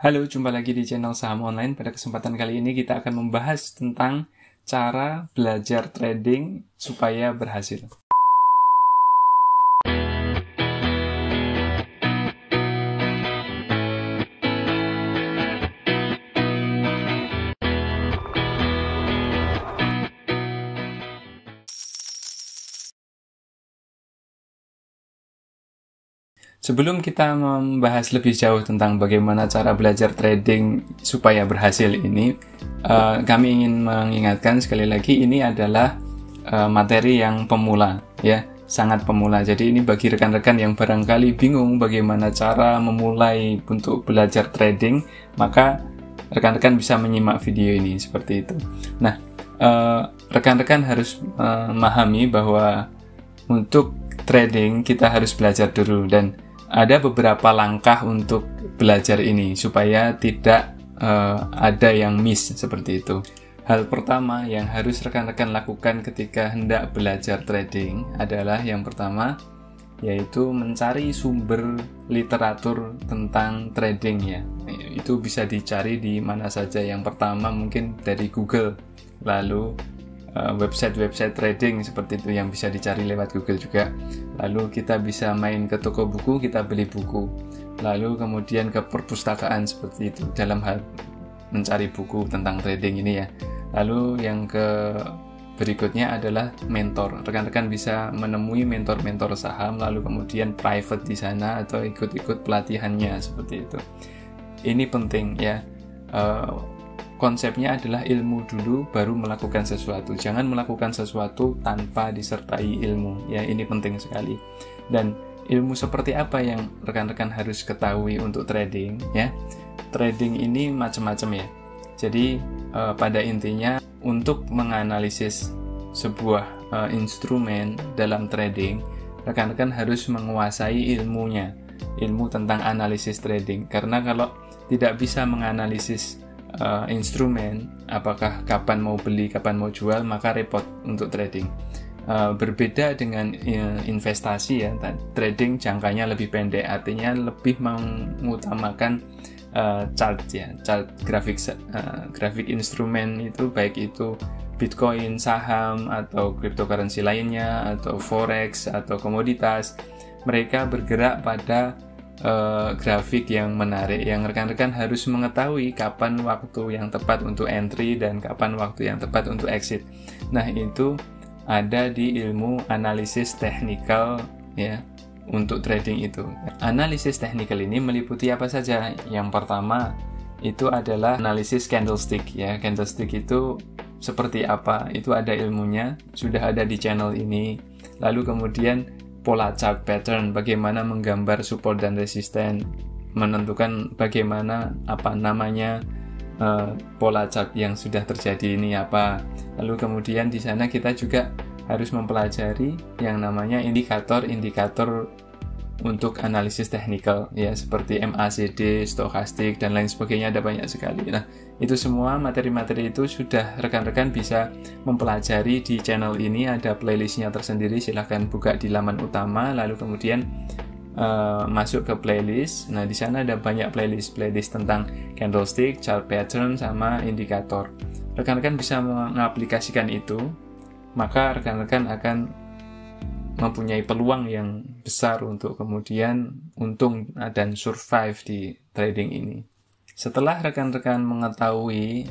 Halo, jumpa lagi di channel Saham Online. Pada kesempatan kali ini kita akan membahas tentang cara belajar trading supaya berhasil. Sebelum kita membahas lebih jauh tentang bagaimana cara belajar trading supaya berhasil ini, kami ingin mengingatkan sekali lagi ini adalah materi yang pemula, ya, sangat pemula. Jadi ini bagi rekan-rekan yang barangkali bingung bagaimana cara memulai untuk belajar trading, maka rekan-rekan bisa menyimak video ini seperti itu. Nah, rekan-rekan harus memahami bahwa untuk trading kita harus belajar dulu, dan ada beberapa langkah untuk belajar ini supaya tidak ada yang miss seperti itu. Hal pertama yang harus rekan-rekan lakukan ketika hendak belajar trading adalah yang pertama, yaitu mencari sumber literatur tentang trading, ya. Itu bisa dicari di mana saja. Yang pertama mungkin dari Google, lalu website-website trading seperti itu yang bisa dicari lewat Google juga. Lalu kita bisa main ke toko buku, kita beli buku. Lalu kemudian ke perpustakaan seperti itu dalam hal mencari buku tentang trading ini, ya. Lalu yang berikutnya adalah mentor. Rekan-rekan bisa menemui mentor-mentor saham, lalu kemudian private di sana atau ikut-ikut pelatihannya seperti itu. Ini penting, ya. Konsepnya adalah ilmu dulu baru melakukan sesuatu. Jangan melakukan sesuatu tanpa disertai ilmu, ya. Ini penting sekali. Dan ilmu seperti apa yang rekan-rekan harus ketahui untuk trading, ya? Trading ini macam-macam, ya. Jadi pada intinya untuk menganalisis sebuah instrumen dalam trading, rekan-rekan harus menguasai ilmunya, ilmu tentang analisis trading. Karena kalau tidak bisa menganalisis instrumen, apakah kapan mau beli, kapan mau jual, maka repot untuk trading. Berbeda dengan investasi, ya, trading jangkanya lebih pendek, artinya lebih mengutamakan chart, ya, chart grafik instrumen itu, baik itu Bitcoin, saham, atau cryptocurrency lainnya, atau forex, atau komoditas. Mereka bergerak pada grafik yang menarik, yang rekan-rekan harus mengetahui kapan waktu yang tepat untuk entry dan kapan waktu yang tepat untuk exit. Nah, itu ada di ilmu analisis teknikal, ya, untuk trading itu. Analisis teknikal ini meliputi apa saja? Yang pertama itu adalah analisis candlestick, ya. Candlestick itu seperti apa? Itu ada ilmunya, sudah ada di channel ini. Lalu kemudian pola chart pattern, bagaimana menggambar support dan resisten, menentukan bagaimana pola chart yang sudah terjadi ini apa. Lalu kemudian di sana kita juga harus mempelajari yang namanya indikator-indikator untuk analisis teknikal, ya, seperti MACD, stokastik, dan lain sebagainya, ada banyak sekali. Nah, itu semua materi-materi itu sudah rekan-rekan bisa mempelajari di channel ini. Ada playlistnya tersendiri, silahkan buka di laman utama, lalu kemudian masuk ke playlist. Nah, di sana ada banyak playlist tentang candlestick, chart pattern, sama indikator. Rekan-rekan bisa mengaplikasikan itu, maka rekan-rekan akan mempunyai peluang yang besar untuk kemudian untung dan survive di trading ini. Setelah rekan-rekan mengetahui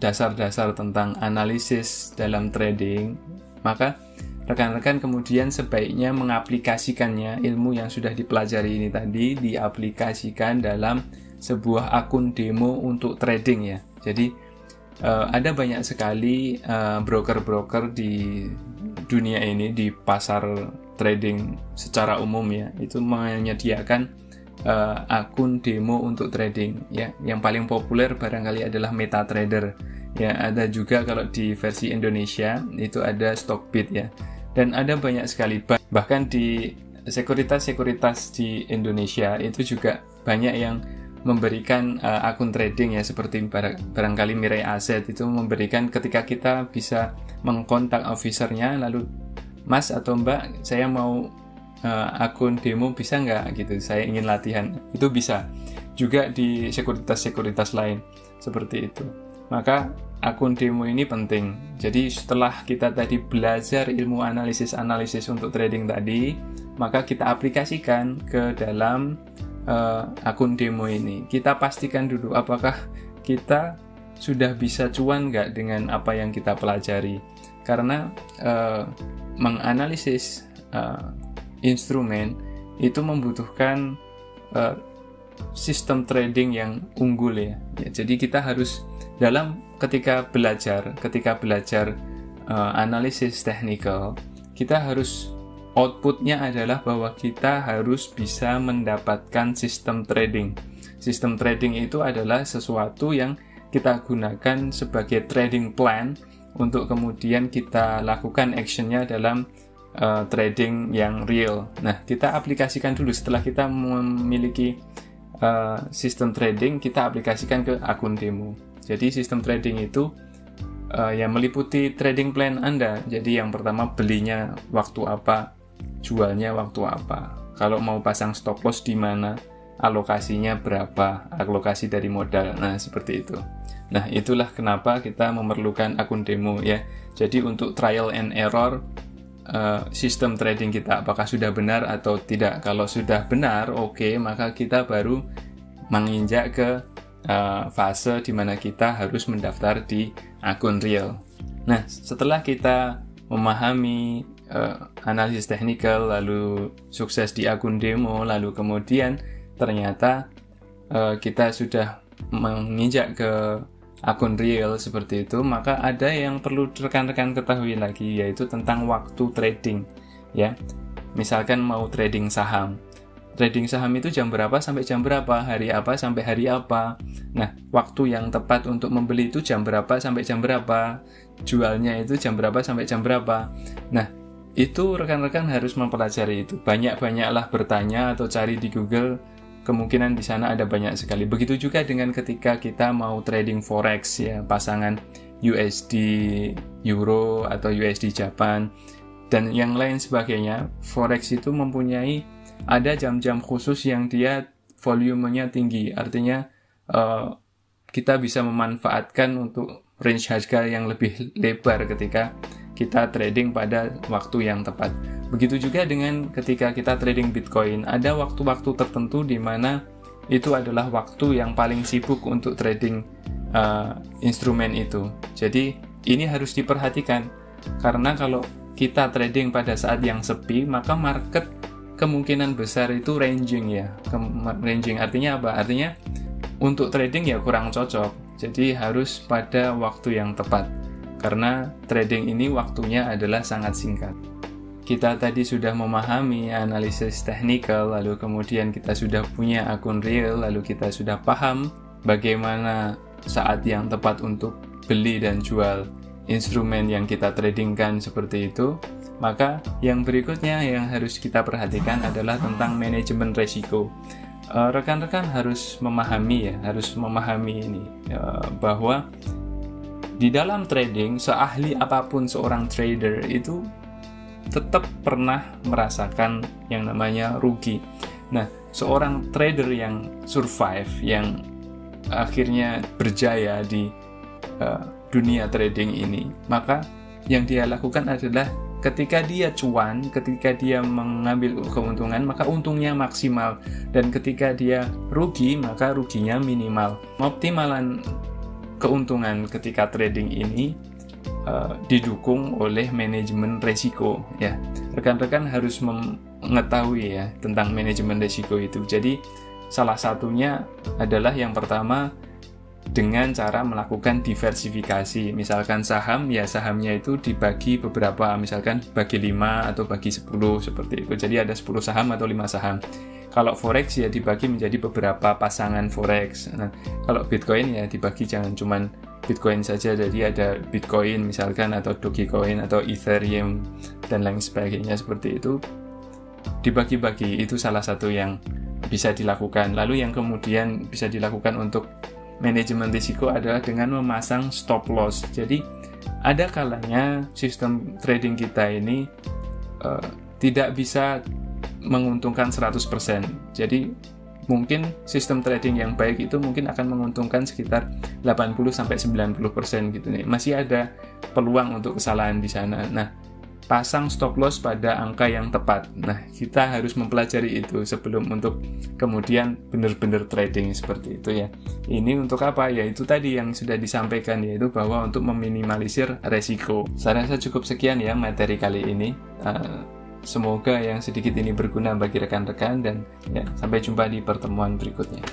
dasar-dasar tentang analisis dalam trading, maka rekan-rekan kemudian sebaiknya mengaplikasikannya, ilmu yang sudah dipelajari ini tadi diaplikasikan dalam sebuah akun demo untuk trading, ya. Jadi ada banyak sekali broker-broker di dunia ini, di pasar trading secara umum, ya, itu menyediakan akun demo untuk trading, ya. Yang paling populer barangkali adalah MetaTrader, ya. Ada juga kalau di versi Indonesia itu ada Stockbit, ya. Dan ada banyak sekali, bahkan di sekuritas-sekuritas di Indonesia itu juga banyak yang memberikan akun trading, ya, seperti barangkali Mirai Asset itu memberikan ketika kita bisa mengkontak officernya, lalu Mas atau Mbak, saya mau akun demo bisa nggak gitu, saya ingin latihan, itu bisa. juga di sekuritas-sekuritas lain seperti itu. Maka akun demo ini penting. Jadi setelah kita tadi belajar ilmu analisis untuk trading tadi, maka kita aplikasikan ke dalam akun demo ini. Kita pastikan dulu apakah kita sudah bisa cuan nggak dengan apa yang kita pelajari. Karena menganalisis instrumen itu membutuhkan sistem trading yang unggul ya. Jadi kita harus ketika belajar analisis technical, kita harus outputnya adalah bahwa kita harus bisa mendapatkan sistem trading. Sistem trading itu adalah sesuatu yang kita gunakan sebagai trading plan untuk kemudian kita lakukan actionnya dalam trading yang real. Nah, kita aplikasikan dulu setelah kita memiliki sistem trading, kita aplikasikan ke akun demo. Jadi sistem trading itu yang meliputi trading plan Anda. Jadi yang pertama belinya waktu apa, jualnya waktu apa. Kalau mau pasang stop loss di mana, alokasinya berapa, alokasi dari modal. Nah, seperti itu. Nah, itulah kenapa kita memerlukan akun demo ya. Jadi untuk trial and error sistem trading kita apakah sudah benar atau tidak. Kalau sudah benar, oke, maka kita baru menginjak ke fase di mana kita harus mendaftar di akun real. Nah, setelah kita memahami analisis technical, lalu sukses di akun demo, lalu kemudian ternyata kita sudah menginjak ke akun real seperti itu, maka ada yang perlu rekan-rekan ketahui lagi, yaitu tentang waktu trading ya. Misalkan mau trading saham itu jam berapa sampai jam berapa, hari apa sampai hari apa. Nah, waktu yang tepat untuk membeli itu jam berapa sampai jam berapa, jualnya itu jam berapa sampai jam berapa. Nah, itu rekan-rekan harus mempelajari itu. Banyak-banyaklah bertanya atau cari di Google, kemungkinan di sana ada banyak sekali. Begitu juga dengan ketika kita mau trading forex ya, pasangan USD Euro atau USD Japan dan yang lain sebagainya. Forex itu mempunyai ada jam-jam khusus yang dia volumenya tinggi. Artinya kita bisa memanfaatkan untuk range harga yang lebih lebar ketika kita trading pada waktu yang tepat. Begitu juga dengan ketika kita trading Bitcoin, ada waktu-waktu tertentu di mana itu adalah waktu yang paling sibuk untuk trading instrumen itu. Jadi ini harus diperhatikan, karena kalau kita trading pada saat yang sepi, maka market kemungkinan besar itu ranging ya. Ranging artinya apa? Artinya untuk trading ya kurang cocok. Jadi harus pada waktu yang tepat, karena trading ini waktunya adalah sangat singkat. Kita tadi sudah memahami analisis technical, lalu kemudian kita sudah punya akun real, lalu kita sudah paham bagaimana saat yang tepat untuk beli dan jual instrumen yang kita tradingkan seperti itu. Maka yang berikutnya yang harus kita perhatikan adalah tentang manajemen resiko. Rekan-rekan harus memahami ini bahwa di dalam trading, seahli apapun seorang trader itu tetap pernah merasakan yang namanya rugi. Nah, seorang trader yang survive, yang akhirnya berjaya di dunia trading ini, maka yang dia lakukan adalah ketika dia cuan, ketika dia mengambil keuntungan, maka untungnya maksimal, dan ketika dia rugi, maka ruginya minimal. Optimalan keuntungan ketika trading ini didukung oleh manajemen resiko ya. Rekan-rekan harus mengetahui ya tentang manajemen resiko itu. Jadi salah satunya adalah yang pertama dengan cara melakukan diversifikasi. Misalkan saham, ya sahamnya itu dibagi beberapa, misalkan bagi 5 atau bagi 10 seperti itu. Jadi ada 10 saham atau 5 saham. Kalau forex ya dibagi menjadi beberapa pasangan forex. Nah, kalau Bitcoin ya dibagi jangan cuman Bitcoin saja, jadi ada Bitcoin misalkan atau Dogecoin atau Ethereum dan lain sebagainya seperti itu. Dibagi-bagi itu salah satu yang bisa dilakukan. Lalu yang kemudian bisa dilakukan untuk manajemen risiko adalah dengan memasang stop loss. Jadi ada kalanya sistem trading kita ini tidak bisa menguntungkan 100%. Jadi mungkin sistem trading yang baik itu mungkin akan menguntungkan sekitar 80-90% gitu nih. Masih ada peluang untuk kesalahan di sana. Nah, pasang stop loss pada angka yang tepat. Nah, kita harus mempelajari itu sebelum untuk kemudian benar-benar trading seperti itu ya. Ini untuk apa? Ya itu tadi yang sudah disampaikan, yaitu bahwa untuk meminimalisir resiko. Saya rasa cukup sekian ya materi kali ini. Semoga yang sedikit ini berguna bagi rekan-rekan dan ya, sampai jumpa di pertemuan berikutnya.